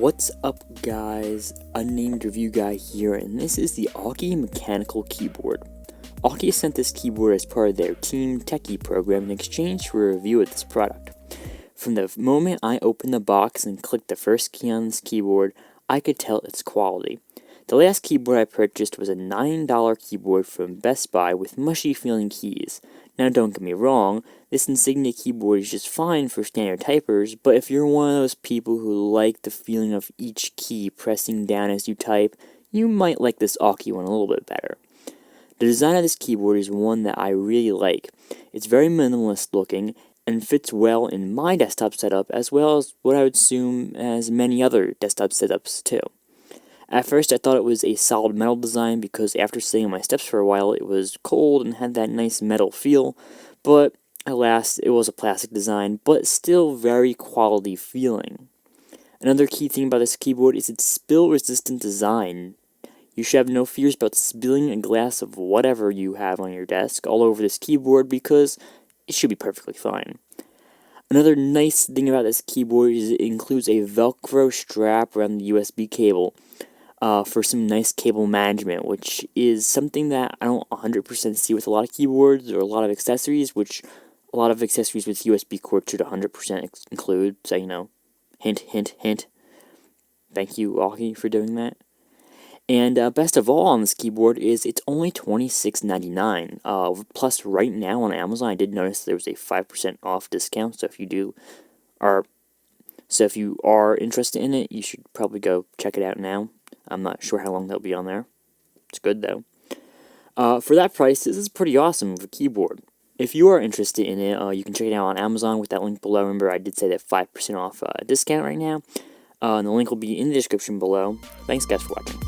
What's up, guys? Unnamed review guy here, and this is the Aukey mechanical keyboard. Aukey sent this keyboard as part of their Team CLICKY program in exchange for a review of this product. From the moment I opened the box and clicked the first key on this keyboard, I could tell its quality. The last keyboard I purchased was a $9 keyboard from Best Buy with mushy feeling keys. Now don't get me wrong, this Insignia keyboard is just fine for standard typers, but if you're one of those people who like the feeling of each key pressing down as you type, you might like this Aukey one a little bit better. The design of this keyboard is one that I really like. It's very minimalist looking and fits well in my desktop setup as well as what I would assume as many other desktop setups too. At first I thought it was a solid metal design because after sitting on my steps for a while it was cold and had that nice metal feel, but alas it was a plastic design, but still very quality feeling. Another key thing about this keyboard is its spill resistant design. You should have no fears about spilling a glass of whatever you have on your desk all over this keyboard because it should be perfectly fine. Another nice thing about this keyboard is it includes a Velcro strap around the USB cable for some nice cable management, which is something that I don't 100% see with a lot of keyboards or a lot of accessories, which a lot of accessories with USB cord should 100% include, so you know, hint, hint, hint. Thank you, Aukey, for doing that. And best of all on this keyboard is it's only $26.99. Plus, right now on Amazon, I did notice there was a 5% off discount. So if you are interested in it, you should probably go check it out now. I'm not sure how long they'll be on there. It's good though. For that price, this is pretty awesome of a keyboard. If you are interested in it, you can check it out on Amazon with that link below. Remember, I did say that 5% off discount right now. And the link will be in the description below. Thanks, guys, for watching.